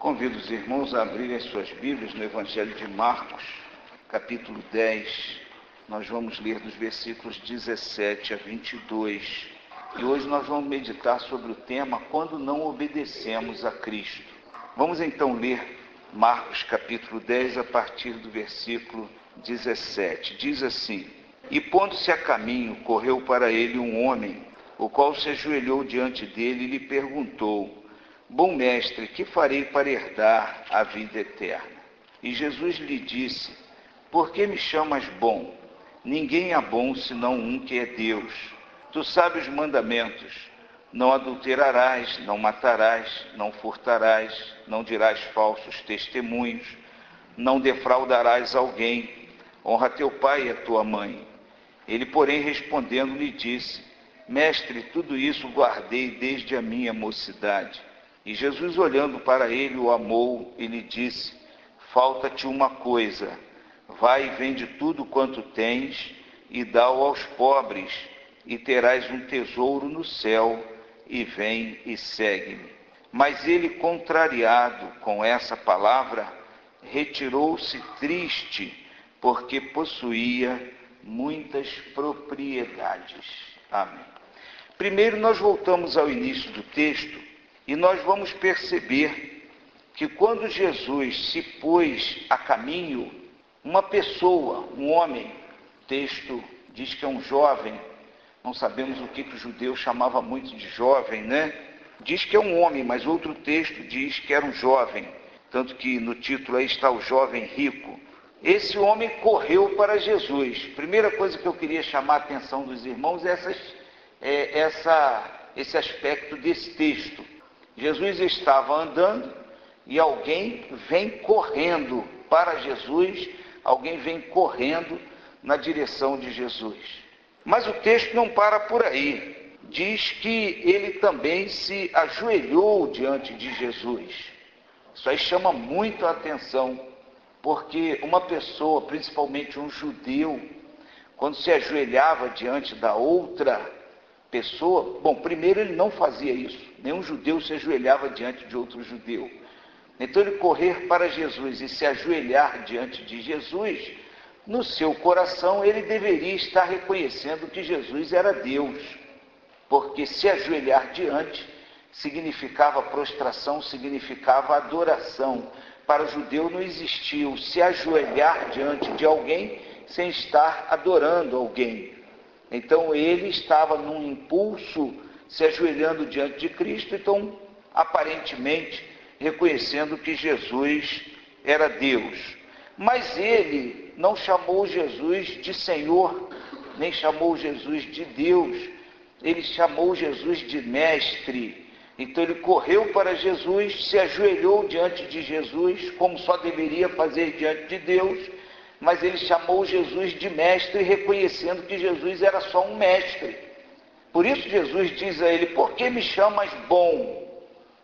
Convido os irmãos a abrirem as suas Bíblias no Evangelho de Marcos, capítulo 10. Nós vamos ler dos versículos 17 a 22. E hoje nós vamos meditar sobre o tema Quando não obedecemos a Cristo. Vamos então ler Marcos capítulo 10 a partir do versículo 17. Diz assim: E pondo-se a caminho, correu para ele um homem, o qual se ajoelhou diante dele e lhe perguntou: Bom mestre, que farei para herdar a vida eterna? E Jesus lhe disse: Por que me chamas bom? Ninguém é bom senão um que é Deus. Tu sabes os mandamentos: não adulterarás, não matarás, não furtarás, não dirás falsos testemunhos, não defraudarás alguém, honra teu pai e a tua mãe. Ele, porém, respondendo, lhe disse: Mestre, tudo isso guardei desde a minha mocidade. E Jesus, olhando para ele, o amou e lhe disse: Falta-te uma coisa, vai e vende tudo quanto tens e dá-o aos pobres, e terás um tesouro no céu, e vem e segue-me. Mas ele, contrariado com essa palavra, retirou-se triste, porque possuía muitas propriedades. Amém. Primeiro nós voltamos ao início do texto e nós vamos perceber que quando Jesus se pôs a caminho, uma pessoa, um homem, o texto diz que é um jovem, não sabemos o que o judeu chamava muito de jovem, né? Diz que é um homem, mas outro texto diz que era um jovem, tanto que no título aí está o jovem rico. Esse homem correu para Jesus. Primeira coisa que eu queria chamar a atenção dos irmãos é esse aspecto desse texto. Jesus estava andando e alguém vem correndo para Jesus, alguém vem correndo na direção de Jesus. Mas o texto não para por aí. Diz que ele também se ajoelhou diante de Jesus. Isso aí chama muito a atenção, porque uma pessoa, principalmente um judeu, quando se ajoelhava diante da outra pessoa, bom, primeiro ele não fazia isso, nenhum judeu se ajoelhava diante de outro judeu. Então ele correr para Jesus e se ajoelhar diante de Jesus, no seu coração ele deveria estar reconhecendo que Jesus era Deus, porque se ajoelhar diante significava prostração, significava adoração. Para o judeu não existia o se ajoelhar diante de alguém sem estar adorando alguém. Então ele estava num impulso, se ajoelhando diante de Cristo, então aparentemente reconhecendo que Jesus era Deus. Mas ele não chamou Jesus de Senhor, nem chamou Jesus de Deus, ele chamou Jesus de Mestre. Então ele correu para Jesus, se ajoelhou diante de Jesus, como só deveria fazer diante de Deus, mas ele chamou Jesus de Mestre, reconhecendo que Jesus era só um mestre. Por isso Jesus diz a ele: Por que me chamas bom?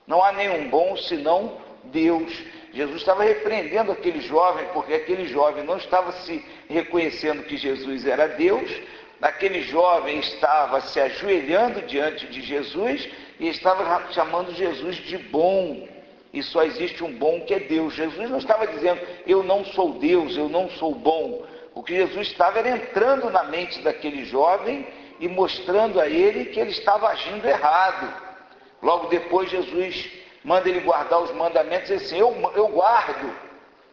Não há nenhum bom senão Deus. Jesus estava repreendendo aquele jovem, porque aquele jovem não estava se reconhecendo que Jesus era Deus, aquele jovem estava se ajoelhando diante de Jesus e estava chamando Jesus de bom. E só existe um bom que é Deus. Jesus não estava dizendo: eu não sou Deus, eu não sou bom. O que Jesus estava era entrando na mente daquele jovem e mostrando a ele que ele estava agindo errado. Logo depois Jesus manda ele guardar os mandamentos e diz assim: eu guardo.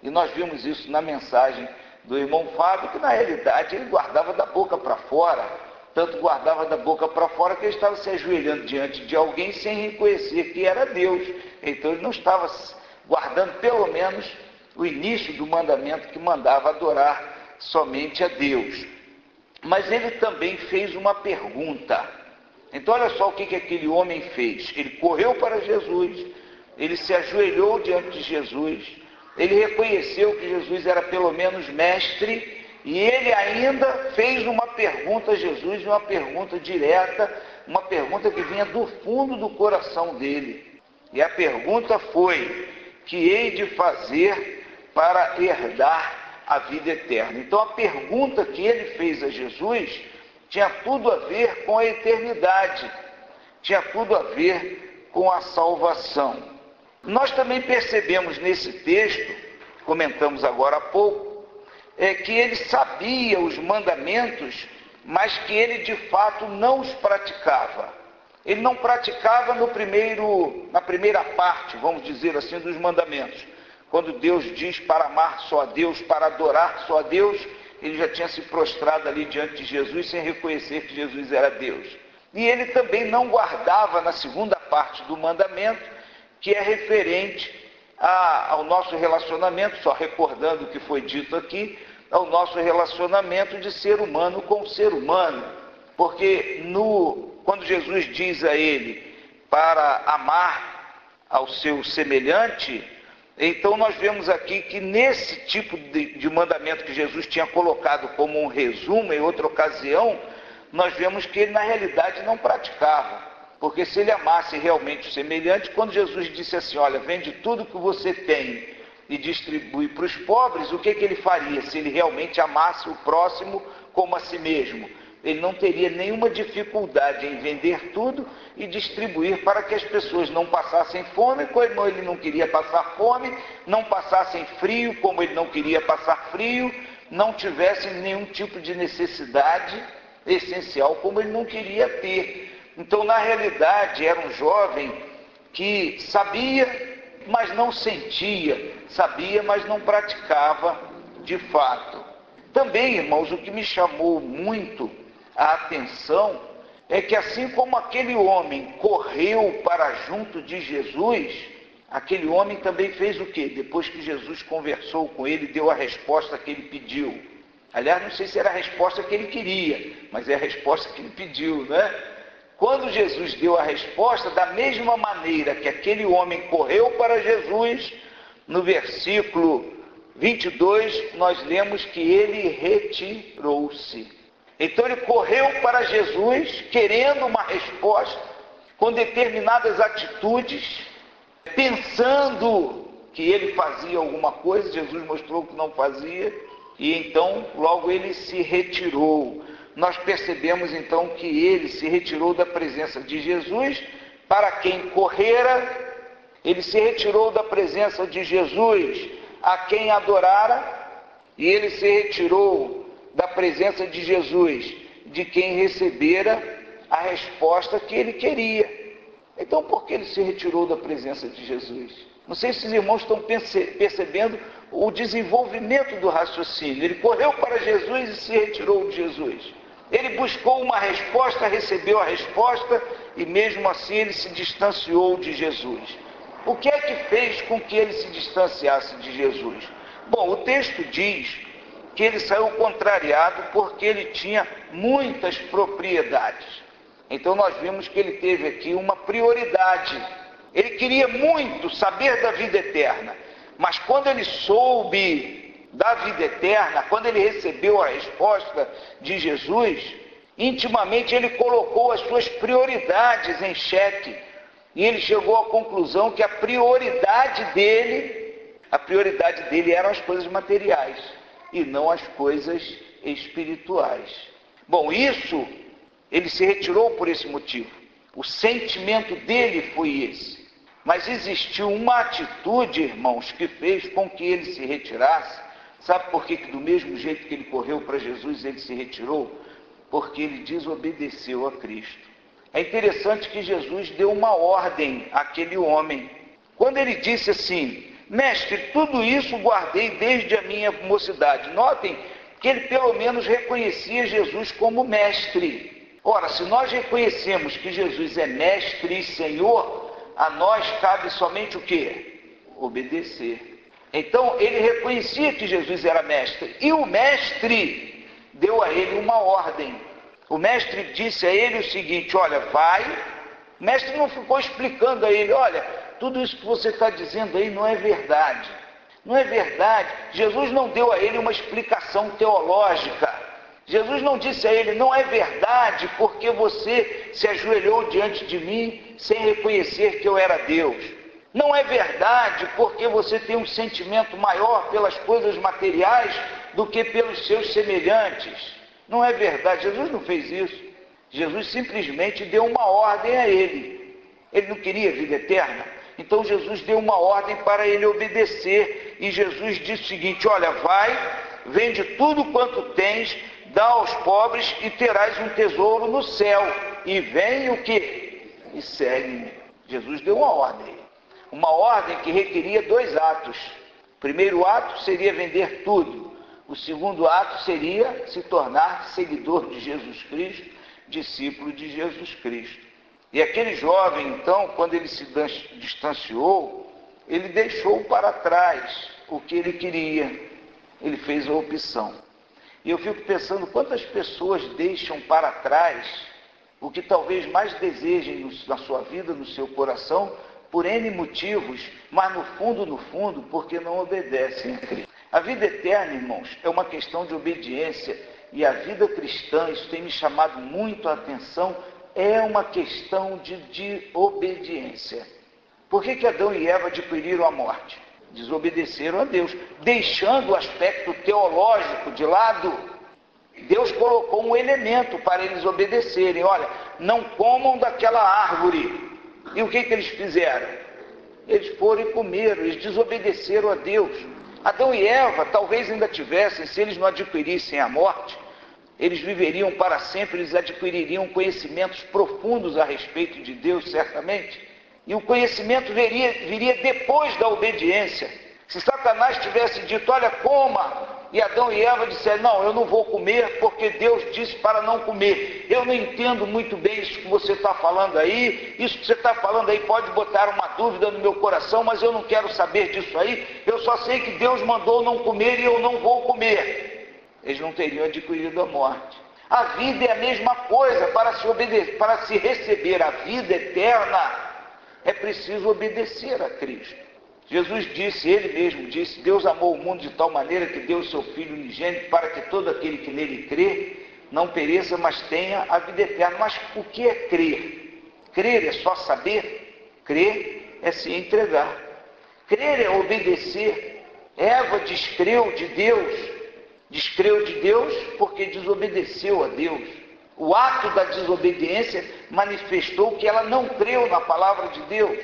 E nós vimos isso na mensagem do irmão Fábio, que na realidade ele guardava da boca para fora. Tanto guardava da boca para fora que ele estava se ajoelhando diante de alguém sem reconhecer que era Deus. Então ele não estava guardando pelo menos o início do mandamento que mandava adorar somente a Deus. Mas ele também fez uma pergunta. Então olha só o que aquele homem fez. Ele correu para Jesus, ele se ajoelhou diante de Jesus, ele reconheceu que Jesus era pelo menos mestre, e ele ainda fez uma pergunta a Jesus, uma pergunta direta, uma pergunta que vinha do fundo do coração dele. E a pergunta foi: que hei de fazer para herdar a vida eterna? Então a pergunta que ele fez a Jesus tinha tudo a ver com a eternidade, tinha tudo a ver com a salvação. Nós também percebemos nesse texto, comentamos agora há pouco, que ele sabia os mandamentos, mas que ele de fato não os praticava. Ele não praticava na primeira parte, vamos dizer assim, dos mandamentos. Quando Deus diz para amar só a Deus, para adorar só a Deus, ele já tinha se prostrado ali diante de Jesus sem reconhecer que Jesus era Deus. E ele também não guardava na segunda parte do mandamento, que é referente ao nosso relacionamento, só recordando o que foi dito aqui, ao nosso relacionamento de ser humano com ser humano. Porque quando Jesus diz a ele para amar ao seu semelhante, então nós vemos aqui que nesse tipo de mandamento que Jesus tinha colocado como um resumo em outra ocasião, nós vemos que ele na realidade não praticava. Porque se ele amasse realmente o semelhante, quando Jesus disse assim, olha, vende tudo que você tem e distribui para os pobres, o que ele faria se ele realmente amasse o próximo como a si mesmo? Ele não teria nenhuma dificuldade em vender tudo e distribuir para que as pessoas não passassem fome, como ele não queria passar fome, não passassem frio, como ele não queria passar frio, não tivessem nenhum tipo de necessidade essencial, como ele não queria ter. Então, na realidade, era um jovem que sabia, mas não sentia, sabia, mas não praticava de fato. Também, irmãos, o que me chamou muito a atenção é que assim como aquele homem correu para junto de Jesus, aquele homem também fez o quê? Depois que Jesus conversou com ele, deu a resposta que ele pediu. Aliás, não sei se era a resposta que ele queria, mas é a resposta que ele pediu, né? Quando Jesus deu a resposta, da mesma maneira que aquele homem correu para Jesus, no versículo 22, nós lemos que ele retirou-se. Então ele correu para Jesus, querendo uma resposta, com determinadas atitudes, pensando que ele fazia alguma coisa, Jesus mostrou que não fazia, e então logo ele se retirou. Nós percebemos então que ele se retirou da presença de Jesus, para quem correra, ele se retirou da presença de Jesus, a quem adorara, e ele se retirou da presença de Jesus, de quem recebera a resposta que ele queria. Então, por que ele se retirou da presença de Jesus? Não sei se os irmãos estão percebendo o desenvolvimento do raciocínio. Ele correu para Jesus e se retirou de Jesus. Ele buscou uma resposta, recebeu a resposta e mesmo assim ele se distanciou de Jesus. O que é que fez com que ele se distanciasse de Jesus? Bom, o texto diz que ele saiu contrariado porque ele tinha muitas propriedades. Então nós vimos que ele teve aqui uma prioridade. Ele queria muito saber da vida eterna, mas quando ele soube da vida eterna, quando ele recebeu a resposta de Jesus, intimamente ele colocou as suas prioridades em xeque, e ele chegou à conclusão que a prioridade dele eram as coisas materiais, e não as coisas espirituais. Bom, ele se retirou por esse motivo, o sentimento dele foi esse, mas existiu uma atitude, irmãos, que fez com que ele se retirasse. Sabe por que do mesmo jeito que ele correu para Jesus, ele se retirou? Porque ele desobedeceu a Cristo. É interessante que Jesus deu uma ordem àquele homem. Quando ele disse assim, mestre, tudo isso guardei desde a minha mocidade. Notem que ele pelo menos reconhecia Jesus como mestre. Ora, se nós reconhecemos que Jesus é mestre e Senhor, a nós cabe somente o quê? Obedecer. Então ele reconhecia que Jesus era mestre, e o mestre deu a ele uma ordem. O mestre disse a ele o seguinte, olha, vai. O mestre não ficou explicando a ele, olha, tudo isso que você está dizendo aí não é verdade. Não é verdade. Jesus não deu a ele uma explicação teológica. Jesus não disse a ele, não é verdade porque você se ajoelhou diante de mim sem reconhecer que eu era Deus. Não é verdade porque você tem um sentimento maior pelas coisas materiais do que pelos seus semelhantes. Não é verdade, Jesus não fez isso. Jesus simplesmente deu uma ordem a ele. Ele não queria vida eterna, Então Jesus deu uma ordem para ele obedecer, e Jesus disse o seguinte: olha, vai, vende tudo quanto tens, dá aos pobres e terás um tesouro no céu, e vem o quê? E segue-me. Jesus deu uma ordem que requeria 2 atos. O primeiro ato seria vender tudo. O segundo ato seria se tornar seguidor de Jesus Cristo, discípulo de Jesus Cristo. E aquele jovem, então, quando ele se distanciou, ele deixou para trás o que ele queria. Ele fez a opção. E eu fico pensando quantas pessoas deixam para trás o que talvez mais desejem na sua vida, no seu coração, por N motivos, mas no fundo, porque não obedecem a Cristo. A vida eterna, irmãos, é uma questão de obediência, e a vida cristã, isso tem me chamado muito a atenção, é uma questão de obediência. Por que Adão e Eva adquiriram a morte? Desobedeceram a Deus, deixando o aspecto teológico de lado. Deus colocou um elemento para eles obedecerem. Olha, não comam daquela árvore. E o que eles fizeram? Eles foram e comeram, eles desobedeceram a Deus. Adão e Eva talvez ainda tivessem, se eles não adquirissem a morte, eles viveriam para sempre, eles adquiririam conhecimentos profundos a respeito de Deus, certamente. E o conhecimento viria depois da obediência. Se Satanás tivesse dito, olha, coma, e Adão e Eva disseram, não, eu não vou comer porque Deus disse para não comer. Eu não entendo muito bem isso que você está falando aí, isso que você está falando aí pode botar uma dúvida no meu coração, mas eu não quero saber disso aí, eu só sei que Deus mandou não comer e eu não vou comer. Eles não teriam adquirido a morte. A vida é a mesma coisa, para se receber a vida eterna, é preciso obedecer a Cristo. Jesus disse, ele mesmo disse, Deus amou o mundo de tal maneira que deu o seu Filho unigênito para que todo aquele que nele crê não pereça, mas tenha a vida eterna. Mas o que é crer? Crer é só saber? Crer é se entregar. Crer é obedecer. Eva descreu de Deus porque desobedeceu a Deus. O ato da desobediência manifestou que ela não creu na palavra de Deus.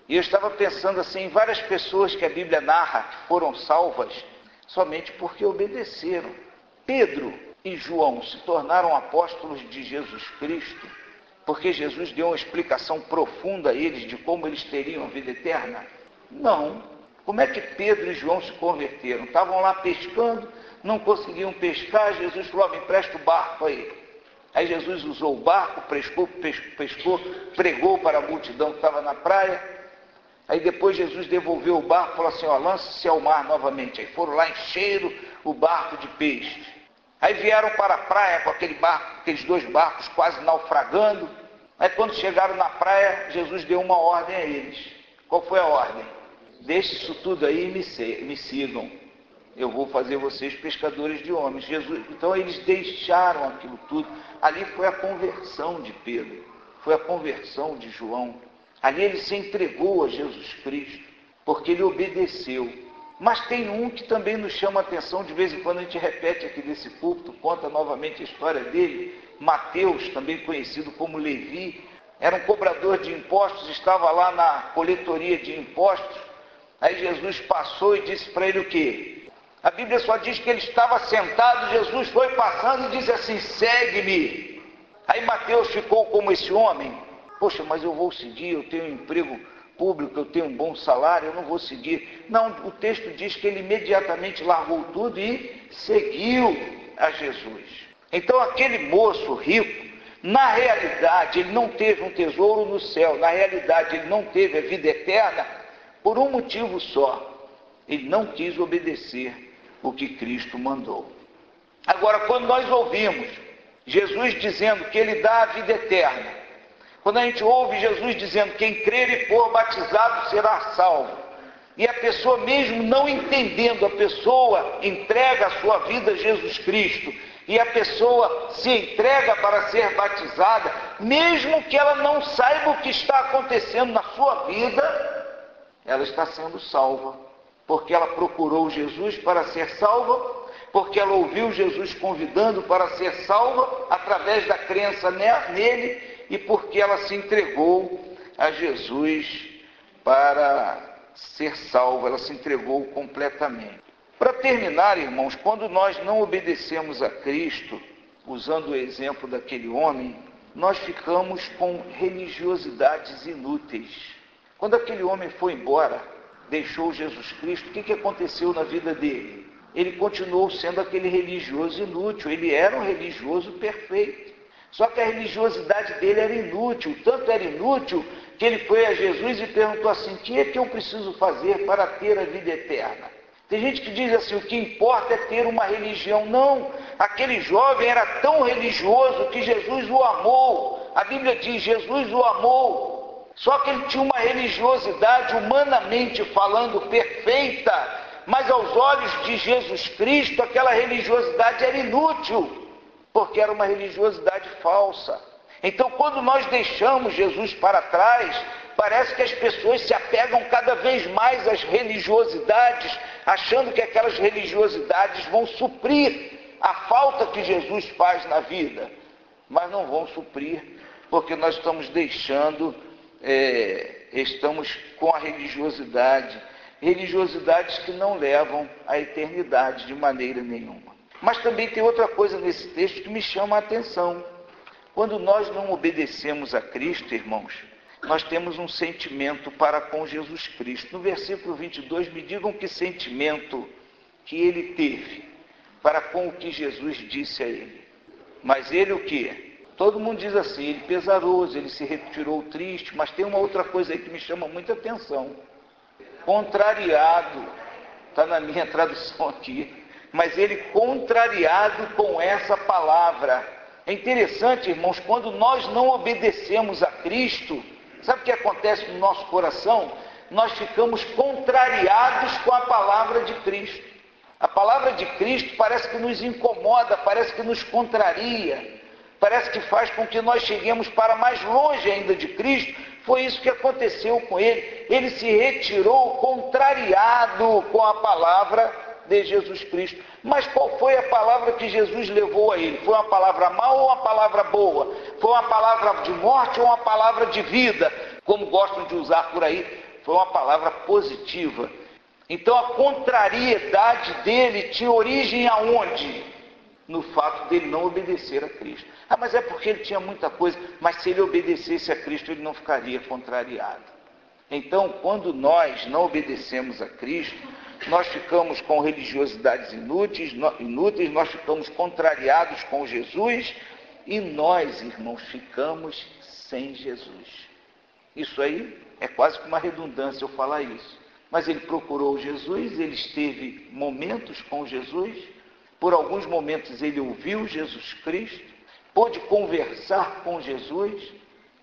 E eu estava pensando assim, em várias pessoas que a Bíblia narra que foram salvas somente porque obedeceram. Pedro e João se tornaram apóstolos de Jesus Cristo porque Jesus deu uma explicação profunda a eles de como eles teriam a vida eterna? Não. Como é que Pedro e João se converteram? Estavam lá pescando, não conseguiam pescar, Jesus falou, me empresta o barco aí. Aí Jesus usou o barco, pescou, pregou para a multidão que estava na praia. Aí depois Jesus devolveu o barco e falou assim, lance-se ao mar novamente. Aí foram lá, encheram o barco de peixes. Aí vieram para a praia com aqueles 2 barcos quase naufragando. Aí quando chegaram na praia, Jesus deu uma ordem a eles. Qual foi a ordem? Deixe isso tudo aí e me sigam. Eu vou fazer vocês pescadores de homens. Então eles deixaram aquilo tudo. Ali foi a conversão de Pedro, foi a conversão de João. Ali ele se entregou a Jesus Cristo, porque ele obedeceu. Mas tem um que também nos chama a atenção, de vez em quando a gente repete aqui nesse púlpito, conta novamente a história dele. Mateus, também conhecido como Levi, era um cobrador de impostos, estava lá na coletoria de impostos. Aí Jesus passou e disse para ele o quê? A Bíblia só diz que ele estava sentado, Jesus foi passando e disse assim, segue-me. Aí Mateus ficou como esse homem, poxa, mas eu vou seguir, eu tenho um emprego público, eu tenho um bom salário, eu não vou seguir. Não, o texto diz que ele imediatamente largou tudo e seguiu a Jesus. Então aquele moço rico, na realidade, ele não teve um tesouro no céu, na realidade ele não teve a vida eterna por um motivo só, ele não quis obedecer o que Cristo mandou. Agora, quando nós ouvimos Jesus dizendo que ele dá a vida eterna, quando a gente ouve Jesus dizendo quem crer e for batizado será salvo, e a pessoa mesmo não entendendo, a pessoa entrega a sua vida a Jesus Cristo, e a pessoa se entrega para ser batizada, mesmo que ela não saiba o que está acontecendo na sua vida, ela está sendo salva, porque ela procurou Jesus para ser salva, porque ela ouviu Jesus convidando para ser salva através da crença nele, e porque ela se entregou a Jesus para ser salva, ela se entregou completamente. Para terminar, irmãos, quando nós não obedecemos a Cristo, usando o exemplo daquele homem, nós ficamos com religiosidades inúteis. Quando aquele homem foi embora, deixou Jesus Cristo, o que aconteceu na vida dele? Ele continuou sendo aquele religioso inútil, ele era um religioso perfeito. Só que a religiosidade dele era inútil, tanto era inútil que ele foi a Jesus e perguntou assim: o que é que eu preciso fazer para ter a vida eterna? Tem gente que diz assim: o que importa é ter uma religião. Não, aquele jovem era tão religioso que Jesus o amou. A Bíblia diz: Jesus o amou. Só que ele tinha uma religiosidade, humanamente falando, perfeita, mas aos olhos de Jesus Cristo aquela religiosidade era inútil, porque era uma religiosidade falsa. Então, quando nós deixamos Jesus para trás, parece que as pessoas se apegam cada vez mais às religiosidades, achando que aquelas religiosidades vão suprir a falta que Jesus faz na vida, mas não vão suprir, porque nós estamos deixando, estamos com a religiosidades que não levam à eternidade de maneira nenhuma. Mas também tem outra coisa nesse texto que me chama a atenção. Quando nós não obedecemos a Cristo, irmãos, nós temos um sentimento para com Jesus Cristo. No versículo 22, me digam que sentimento que ele teve para com o que Jesus disse a ele. Mas ele o quê? Todo mundo diz assim: ele pesaroso, ele se retirou triste, mas tem uma outra coisa aí que me chama muita atenção. Contrariado, está na minha tradução aqui, mas ele contrariado com essa palavra. É interessante, irmãos, quando nós não obedecemos a Cristo, sabe o que acontece no nosso coração? Nós ficamos contrariados com a palavra de Cristo. A palavra de Cristo parece que nos incomoda, parece que nos contraria, parece que faz com que nós cheguemos para mais longe ainda de Cristo. Foi isso que aconteceu com ele. Ele se retirou contrariado com a palavra de Jesus Cristo. Mas qual foi a palavra que Jesus levou a ele? Foi uma palavra má ou uma palavra boa? Foi uma palavra de morte ou uma palavra de vida? Como gostam de usar por aí, foi uma palavra positiva. Então a contrariedade dele tinha origem aonde? No fato dele não obedecer a Cristo. Ah, mas é porque ele tinha muita coisa. Mas se ele obedecesse a Cristo, ele não ficaria contrariado. Então, quando nós não obedecemos a Cristo, nós ficamos com religiosidades inúteis, nós ficamos contrariados com Jesus e nós, irmãos, ficamos sem Jesus. Isso aí é quase que uma redundância eu falar isso. Mas ele procurou Jesus, ele esteve momentos com Jesus, por alguns momentos ele ouviu Jesus Cristo, pôde conversar com Jesus,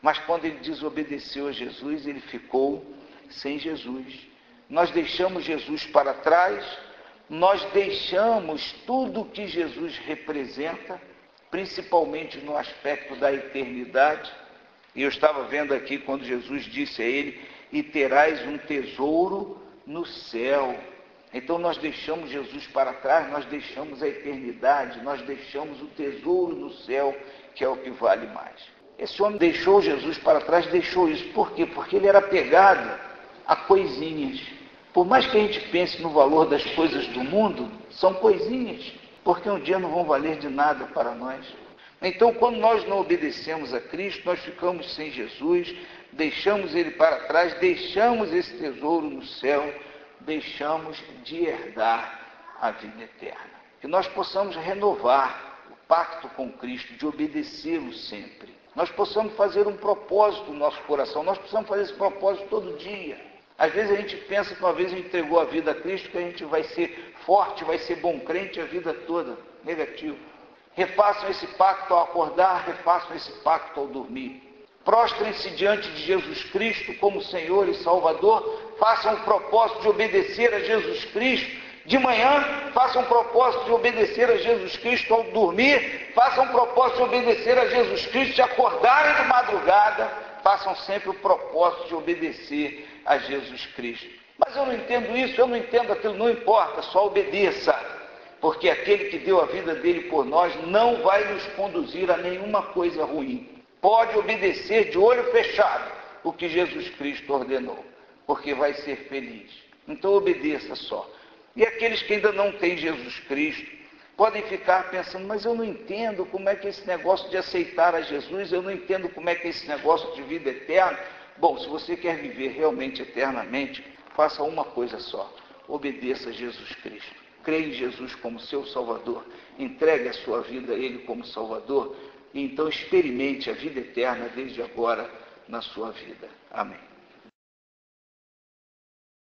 mas quando ele desobedeceu a Jesus, ele ficou sem Jesus. Nós deixamos Jesus para trás, nós deixamos tudo que Jesus representa, principalmente no aspecto da eternidade. E eu estava vendo aqui quando Jesus disse a ele: e terás um tesouro no céu. Então nós deixamos Jesus para trás, nós deixamos a eternidade, nós deixamos o tesouro no céu, que é o que vale mais. Esse homem deixou Jesus para trás, deixou isso. Por quê? Porque ele era apegado a coisinhas. Por mais que a gente pense no valor das coisas do mundo, são coisinhas, porque um dia não vão valer de nada para nós. Então, quando nós não obedecemos a Cristo, nós ficamos sem Jesus, deixamos ele para trás, deixamos esse tesouro no céu, deixamos de herdar a vida eterna. Que nós possamos renovar o pacto com Cristo, de obedecê-lo sempre. Nós possamos fazer um propósito no nosso coração, nós precisamos fazer esse propósito todo dia. Às vezes a gente pensa que uma vez a gente entregou a vida a Cristo, que a gente vai ser forte, vai ser bom crente a vida toda. Negativo. Refaçam esse pacto ao acordar, refaçam esse pacto ao dormir. Prostrem-se diante de Jesus Cristo como Senhor e Salvador, façam o propósito de obedecer a Jesus Cristo. De manhã, façam o propósito de obedecer a Jesus Cristo ao dormir, façam o propósito de obedecer a Jesus Cristo de acordarem de madrugada, façam sempre o propósito de obedecer a Jesus Cristo. Mas eu não entendo isso, eu não entendo aquilo, não importa, só obedeça, porque aquele que deu a vida dele por nós não vai nos conduzir a nenhuma coisa ruim. Pode obedecer de olho fechado o que Jesus Cristo ordenou. porque vai ser feliz. Então obedeça só. E aqueles que ainda não têm Jesus Cristo, podem ficar pensando, mas eu não entendo como é que esse negócio de aceitar a Jesus, eu não entendo como é que esse negócio de vida eterna. Bom, se você quer viver realmente eternamente, faça uma coisa só, obedeça a Jesus Cristo. Creia em Jesus como seu Salvador, entregue a sua vida a Ele como Salvador, e então experimente a vida eterna desde agora na sua vida. Amém.